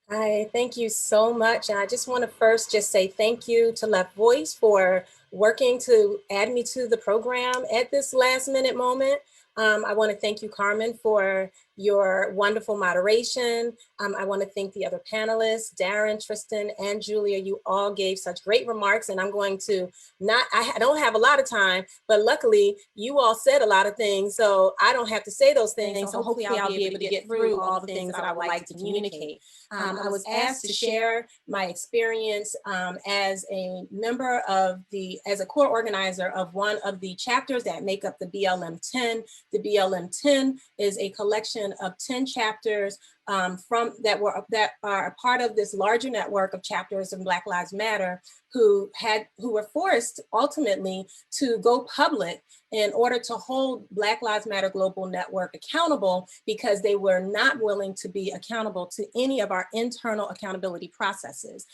Hi, thank you so much. And I just want to first just say thank you to Left Voice for working to add me to the program at this last minute moment. I want to thank you, Carmen, for your wonderful moderation. I want to thank the other panelists, Darren, Tristan, and Julia. You all gave such great remarks, and I'm going to I don't have a lot of time, but luckily you all said a lot of things, so I don't have to say those things. So hopefully I'll be able to get through all the things that I would like to communicate. I was asked to share my experience as a member of as a core organizer of one of the chapters that make up the BLM 10. The BLM 10 is a collection of 10 chapters that are a part of this larger network of chapters of Black Lives Matter who were forced ultimately to go public in order to hold Black Lives Matter Global Network accountable, because they were not willing to be accountable to any of our internal accountability processes.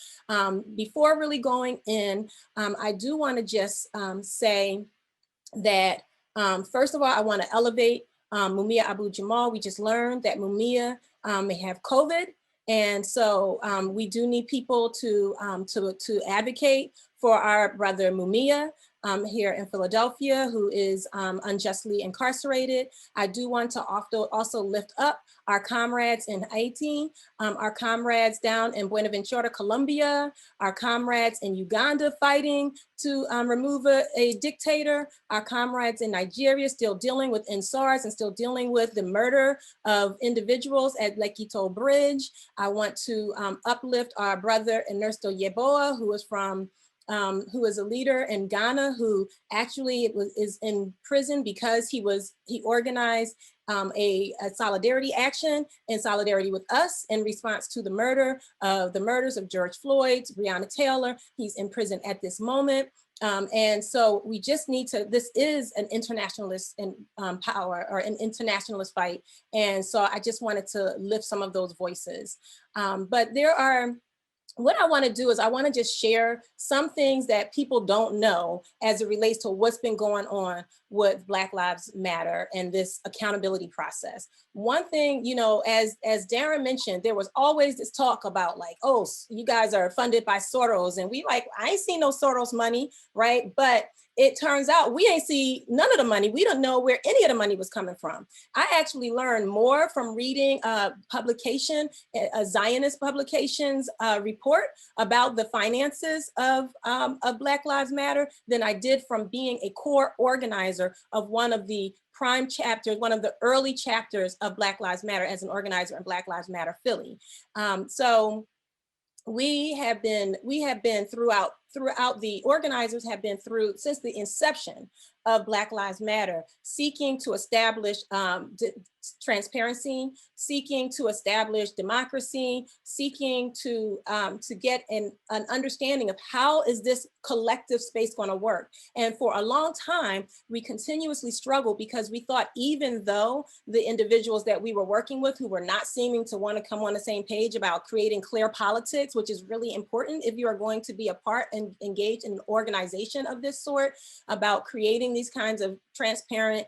Before really going in, I do want to just say that first of all, I want to elevate Mumia Abu Jamal. We just learned that Mumia may have COVID. And so we do need people to advocate for our brother Mumia here in Philadelphia, who is unjustly incarcerated. I do want to also lift up our comrades in Haiti, our comrades down in Buenaventura, Colombia, our comrades in Uganda fighting to remove a dictator, our comrades in Nigeria still dealing with NSARS and still dealing with the murder of individuals at Lekki Bridge. I want to uplift our brother Ernesto Yeboah, who is a leader in Ghana, who actually is in prison because he organized a solidarity action in solidarity with us in response to the murders of George Floyd, Breonna Taylor. He's in prison at this moment. And so we just need to, this is an internationalist power, or an internationalist fight. And so I just wanted to lift some of those voices. But what I want to do is I want to just share some things that people don't know as it relates to what's been going on with Black Lives Matter and this accountability process. One thing, as Darren mentioned, there was always this talk about like, oh, you guys are funded by Soros. And I ain't seen no Soros money, right? But it turns out we ain't see none of the money. We don't know where any of the money was coming from. I actually learned more from reading a Zionist publications report about the finances of Black Lives Matter than I did from being a core organizer of one of the prime chapters, one of the early chapters of Black Lives Matter as an organizer in Black Lives Matter Philly. So we have been throughout the organizers have been through since the inception of Black Lives Matter, seeking to establish transparency, seeking to establish democracy, seeking to get an understanding of how is this collective space going to work. And for a long time, we continuously struggled because we thought even though the individuals that we were working with who were not seeming to want to come on the same page about creating clear politics, which is really important if you are going to be a part and engage in an organization of this sort, about creating these kinds of transparent,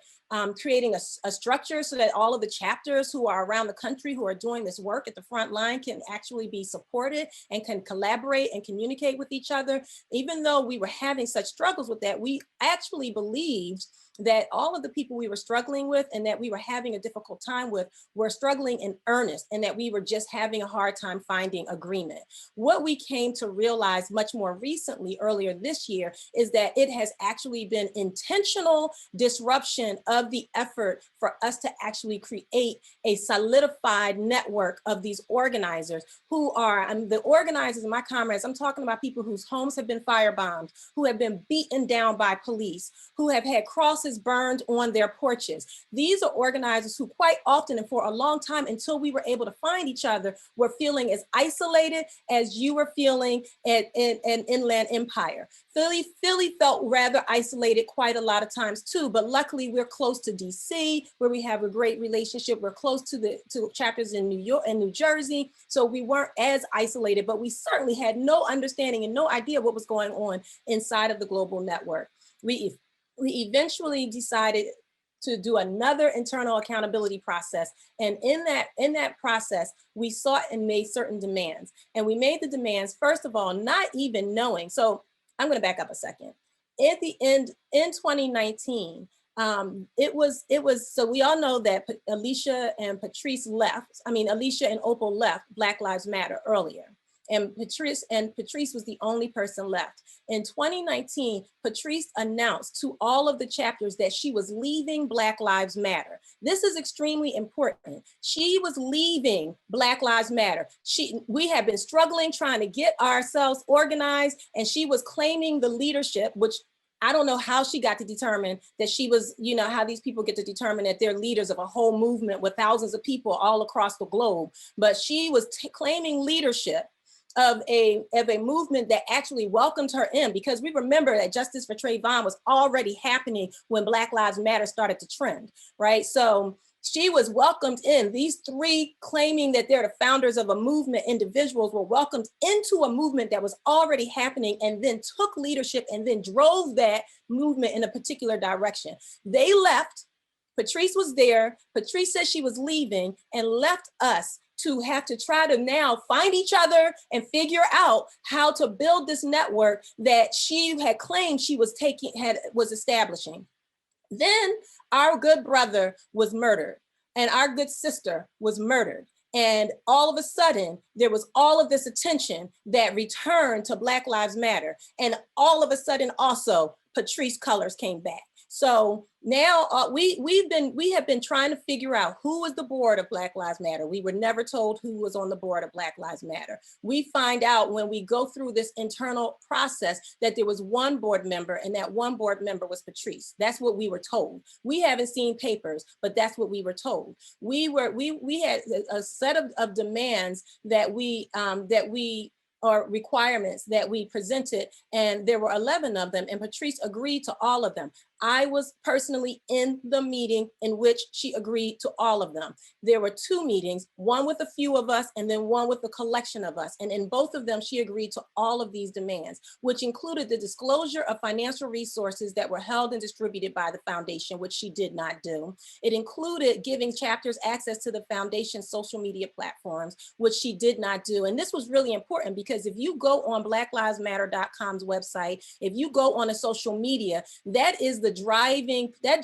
creating a structure so that all of the chapters who are around the country who are doing this work at the front line can actually be supported and can collaborate and communicate with each other. Even though we were having such struggles with that, we actually believed that all of the people we were struggling with and that we were having a difficult time with were struggling in earnest, and that we were just having a hard time finding agreement. What we came to realize much more recently, earlier this year, is that it has actually been intentional disruption of the effort for us to actually create a solidified network of these organizers who are, the organizers and my comrades, I'm talking about people whose homes have been firebombed, who have been beaten down by police, who have had crosses burned on their porches. These are organizers who quite often and for a long time, until we were able to find each other, were feeling as isolated as you were feeling in Inland Empire. Philly felt rather isolated quite a lot of times too, but luckily we're close to DC, where we have a great relationship. We're close to chapters in New York and New Jersey, so we weren't as isolated, but we certainly had no understanding and no idea what was going on inside of the global network. We eventually decided to do another internal accountability process. And in that process, we sought and made certain demands. And we made the demands, first of all, not even knowing. So I'm going to back up a second. At the end, in 2019, so we all know that Alicia and Patrice left. I mean, Alicia and Opal left Black Lives Matter earlier. And Patrice was the only person left. In 2019, Patrice announced to all of the chapters that she was leaving Black Lives Matter. This is extremely important. She was leaving Black Lives Matter. We had been struggling, trying to get ourselves organized, and she was claiming the leadership, which I don't know how she got to determine that she was, you know, how these people get to determine that they're leaders of a whole movement with thousands of people all across the globe. But she was claiming leadership of a movement that actually welcomed her in, because we remember that justice for Trayvon was already happening when Black Lives Matter started to trend, right? So she was welcomed in. These three claiming that they're the founders of a movement, individuals were welcomed into a movement that was already happening, and then took leadership and then drove that movement in a particular direction. They left. Patrice was there. Patrice said she was leaving and left us to have to try to now find each other and figure out how to build this network that she had claimed she was establishing. Then our good brother was murdered and our good sister was murdered. And all of a sudden, there was all of this attention that returned to Black Lives Matter. And all of a sudden also, Patrice colors came back. So now we have been trying to figure out who was the board of Black Lives Matter. We were never told who was on the board of Black Lives Matter. We find out when we go through this internal process that there was one board member, and that one board member was Patrice. That's what we were told. We haven't seen papers, but that's what we were told. We had a set of demands or requirements that we presented, and there were 11 of them, and Patrice agreed to all of them. I was personally in the meeting in which she agreed to all of them. There were two meetings, one with a few of us and then one with a collection of us. And in both of them, she agreed to all of these demands, which included the disclosure of financial resources that were held and distributed by the foundation, which she did not do. It included giving chapters access to the foundation's social media platforms, which she did not do. And this was really important because if you go on blacklivesmatter.com's website, if you go on a social media, that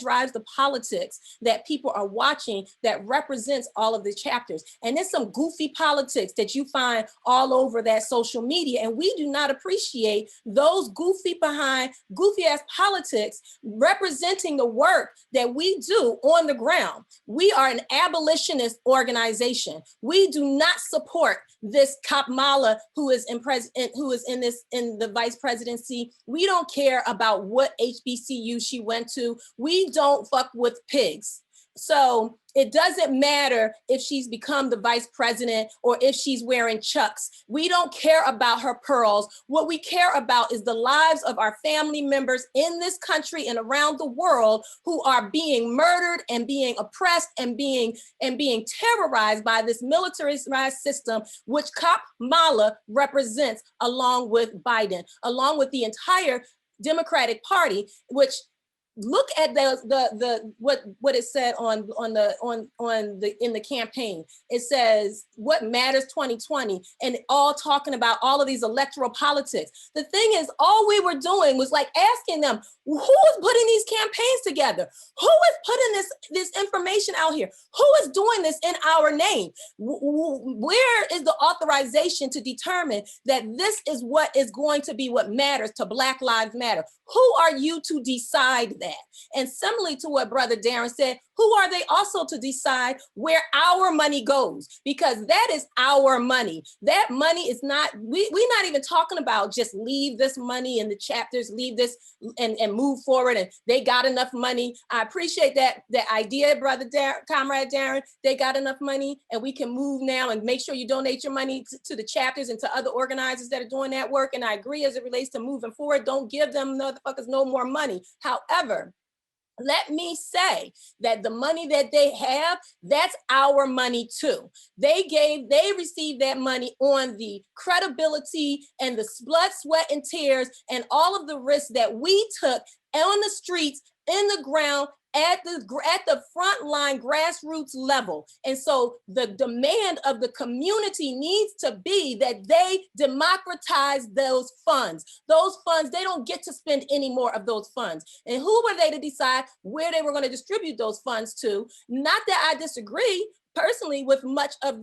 drives the politics that people are watching that represents all of the chapters. And there's some goofy politics that you find all over that social media. And we do not appreciate those goofy ass politics representing the work that we do on the ground. We are an abolitionist organization. We do not support this Kamala who is in the vice presidency. We don't care about what HBCU she went to. We don't fuck with pigs. So it doesn't matter if she's become the vice president or if she's wearing Chucks. We don't care about her pearls. What we care about is the lives of our family members in this country and around the world who are being murdered and being oppressed and being terrorized by this militarized system, which Kamala represents, along with Biden, along with the entire Democratic Party, which look at what it said in the campaign. It says what matters 2020, and all talking about all of these electoral politics. The thing is, all we were doing was like asking them, who is putting these campaigns together? Who is putting this information out here? Who is doing this in our name? Where is the authorization to determine that this is what is going to be what matters to Black Lives Matter? Who are you to decide that? And similarly to what Brother Darren said, who are they also to decide where our money goes? Because that is our money. That money is not, we're not even talking about just leave this money in the chapters, leave this and move forward and they got enough money. I appreciate that idea, Brother Darren, Comrade Darren, they got enough money and we can move now and make sure you donate your money to the chapters and to other organizers that are doing that work. And I agree as it relates to moving forward, don't give them motherfuckers no more money. However, let me say that the money that they have, that's our money too. They received that money on the credibility and the blood, sweat, and tears and all of the risks that we took on the streets, in the ground, at the frontline grassroots level. And so the demand of the community needs to be that they democratize those funds. Those funds, they don't get to spend any more of those funds. And who were they to decide where they were going to distribute those funds to? Not that I disagree personally with much of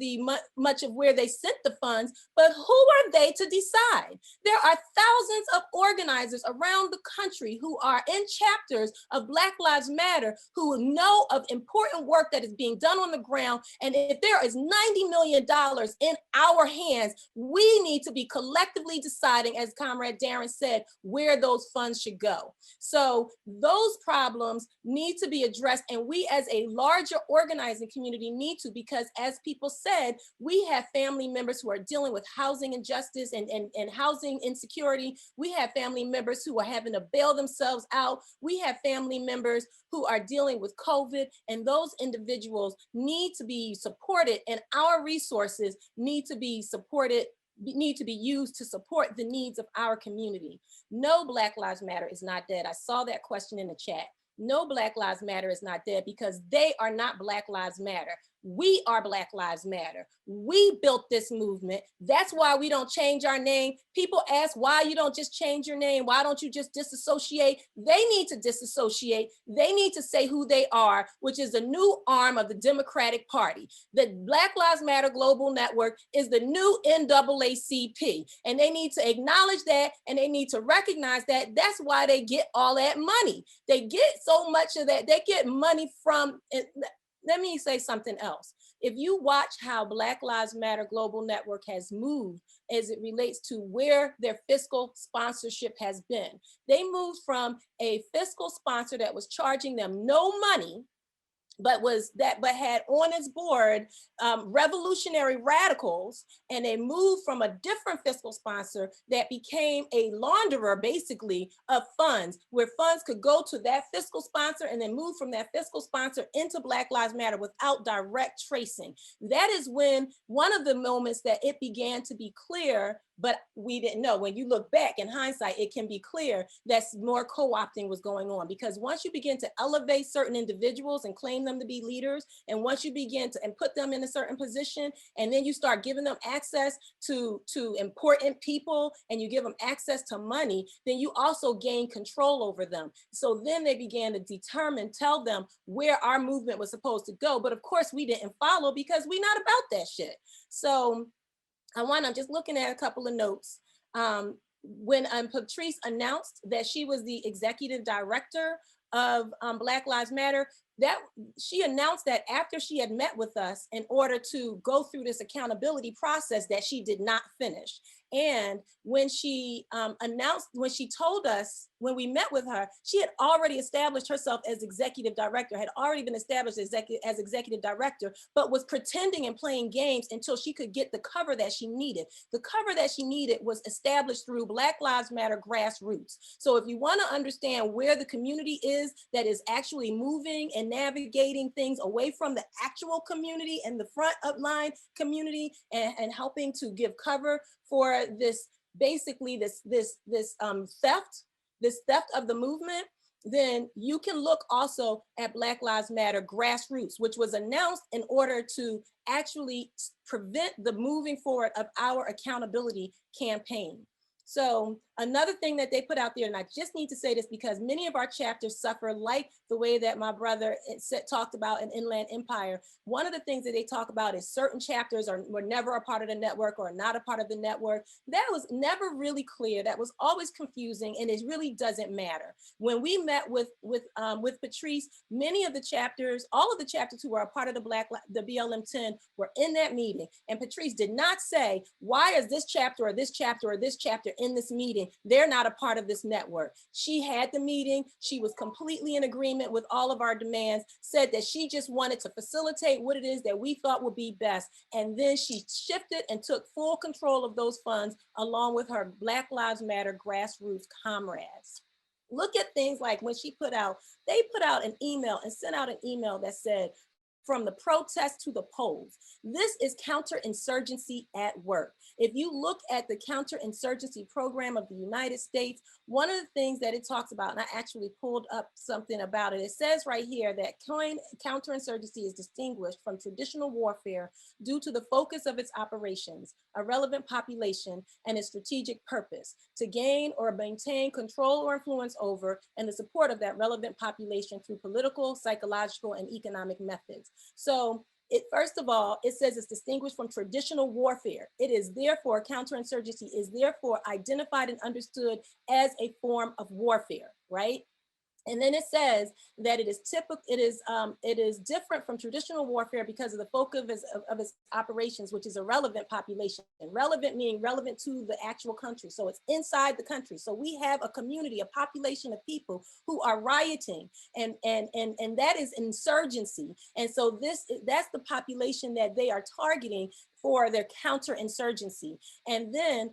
where they sent the funds, but who are they to decide? There are thousands of organizers around the country who are in chapters of Black Lives Matter who know of important work that is being done on the ground. And if there is $90 million in our hands, we need to be collectively deciding, as Comrade Darren said, where those funds should go. So those problems need to be addressed, and we as a larger organizing community need to, because as people said, we have family members who are dealing with housing injustice and housing insecurity. We have family members who are having to bail themselves out. We have family members who are dealing with COVID, and those individuals need to be supported, and our resources need to be used to support the needs of our community. No, Black Lives Matter is not dead. I saw that question in the chat. No, Black Lives Matter is not dead, because they are not Black Lives Matter. We are Black Lives Matter. We built this movement. That's why we don't change our name. People ask why you don't just change your name. Why don't you just disassociate? They need to disassociate. They need to say who they are, which is a new arm of the Democratic Party. The Black Lives Matter Global Network is the new NAACP, and they need to acknowledge that, and they need to recognize that. That's why they get all that money. They get so much of that. They get money from it. Let me say something else. If you watch how Black Lives Matter Global Network has moved as it relates to where their fiscal sponsorship has been, they moved from a fiscal sponsor that was charging them no money, but had on its board revolutionary radicals, and they moved from a different fiscal sponsor that became a launderer, basically, of funds, where funds could go to that fiscal sponsor and then move from that fiscal sponsor into Black Lives Matter without direct tracing. That is when one of the moments that it began to be clear, but we didn't know. When you look back in hindsight, it can be clear that more co-opting was going on, because once you begin to elevate certain individuals and claim them to be leaders, and once you begin to put them in a certain position, and then you start giving them access to important people, and you give them access to money, then you also gain control over them. So then they began to tell them where our movement was supposed to go. But of course we didn't follow, because we're not about that shit. So I'm just looking at a couple of notes. When Patrice announced that she was the executive director of Black Lives Matter, that she announced that after she had met with us in order to go through this accountability process that she did not finish. And when she when she told us, when we met with her, she had already established herself as executive director, had already been established as executive director, but was pretending and playing games until she could get the cover that she needed. The cover that she needed was established through Black Lives Matter grassroots. So if you want to understand where the community is that is actually moving and navigating things away from the actual community and the front line community, and helping to give cover for this, basically this theft of the movement, then you can look also at Black Lives Matter grassroots, which was announced in order to actually prevent the moving forward of our accountability campaign. So another thing that they put out there, and I just need to say this because many of our chapters suffer like the way that my brother talked about in Inland Empire. One of the things that they talk about is certain chapters were never a part of the network or not a part of the network. That was never really clear. That was always confusing, and it really doesn't matter. When we met with Patrice, many of the chapters, all of the chapters who were a part of the BLM 10 were in that meeting, and Patrice did not say, why is this chapter or this chapter or this chapter in this meeting? They're not a part of this network. She had the meeting. She was completely in agreement with all of our demands, said that she just wanted to facilitate what it is that we thought would be best. And then she shifted and took full control of those funds along with her Black Lives Matter grassroots comrades. Look at things like when they put out an email and sent out an email that said, from the protests to the polls. This is counterinsurgency at work. If you look at the counterinsurgency program of the United States, one of the things that it talks about, and I actually pulled up something about it, it says right here that counterinsurgency is distinguished from traditional warfare due to the focus of its operations, a relevant population, and its strategic purpose to gain or maintain control or influence over and the support of that relevant population through political, psychological, and economic methods. So first of all, it says it's distinguished from traditional warfare. It is therefore, counterinsurgency is therefore identified and understood as a form of warfare, right? And then it says that it is different from traditional warfare because of the focus of its operations, which is a relevant population. And relevant meaning relevant to the actual country. So it's inside the country. So we have a community, a population of people who are rioting, and that is insurgency. And so that's the population that they are targeting for their counterinsurgency. And then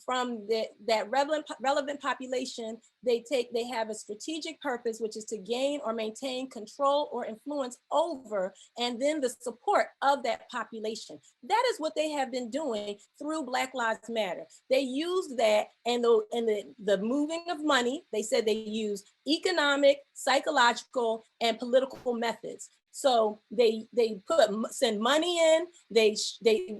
from that relevant population, they have a strategic purpose, which is to gain or maintain control or influence over, and then the support of that population. That is what they have been doing through Black Lives Matter. They used that and the moving of money. They said they used economic, psychological, and political methods. So they send money in, they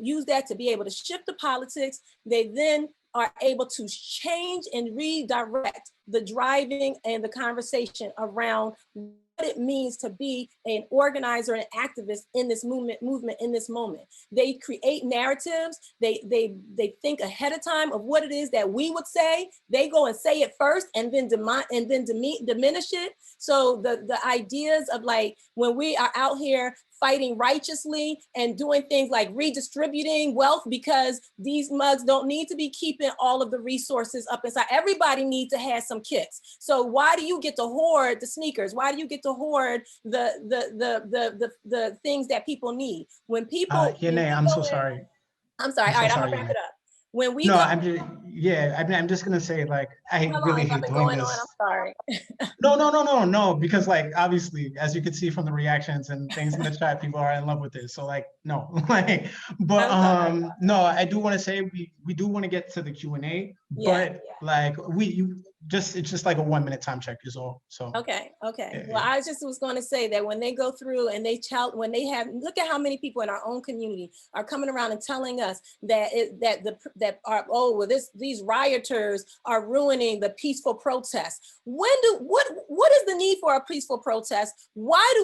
use that to be able to shift the politics. They then are able to change and redirect the driving and the conversation around what it means to be an organizer and activist in this movement in this moment. They create narratives. They think ahead of time of what it is that we would say. They go and say it first and then diminish it. So the ideas of like when we are out here fighting righteously and doing things like redistributing wealth because these mugs don't need to be keeping all of the resources up inside. Everybody needs to have some kicks. So why do you get to hoard the sneakers? Why do you get to hoard the things that people need? When people, YahNe, I'm so sorry. I'm sorry. All right, I'm gonna wrap it up. When we no, I'm just, yeah, I'm just gonna say, like, I really hate doing this. I'm sorry. No, because like obviously, as you can see from the reactions and things in the chat, people are in love with this. So like, no, like, but no, I do want to say we do want to get to the Q&A, but like it's just like a 1 minute time check is all. So okay. Well, I just was going to say that when they go through and look at how many people in our own community are coming around and telling us that these rioters are ruining the peaceful protest. What is the need for a peaceful protest? Why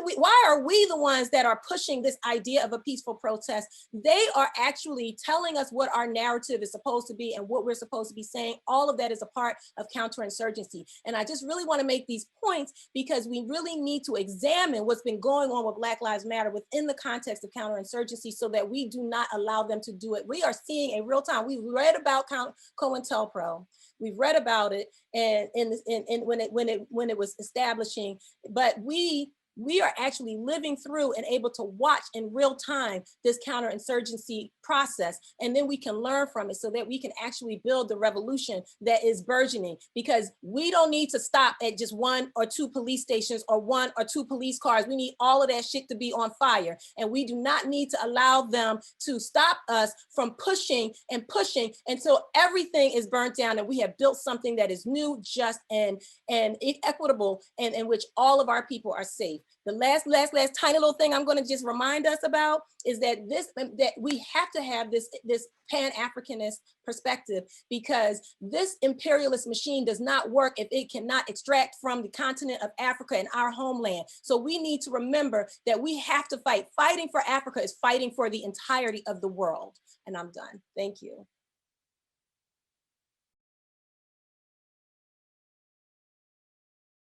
are we the ones that are pushing this idea of a peaceful protest? They are actually telling us what our narrative is supposed to be and what we're supposed to be saying. All of that is a part of counterinsurgency. And I just really want to make these points because we really need to examine what's been going on with Black Lives Matter within the context of counterinsurgency so that we do not allow them to do it. We are seeing in real time. We've read about COINTELPRO. We've read about it and when it was establishing, but we are actually living through and able to watch in real time this counterinsurgency process. And then we can learn from it so that we can actually build the revolution that is burgeoning, because we don't need to stop at just 1 or 2 police stations or 1 or 2 police cars. We need all of that shit to be on fire. And we do not need to allow them to stop us from pushing until everything is burnt down and we have built something that is new, just, and equitable, and in which all of our people are safe. The last tiny little thing I'm going to just remind us about is that we have to have this Pan-Africanist perspective, because this imperialist machine does not work if it cannot extract from the continent of Africa and our homeland. So we need to remember that we have to fight. Fighting for Africa is fighting for the entirety of the world. And I'm done. Thank you.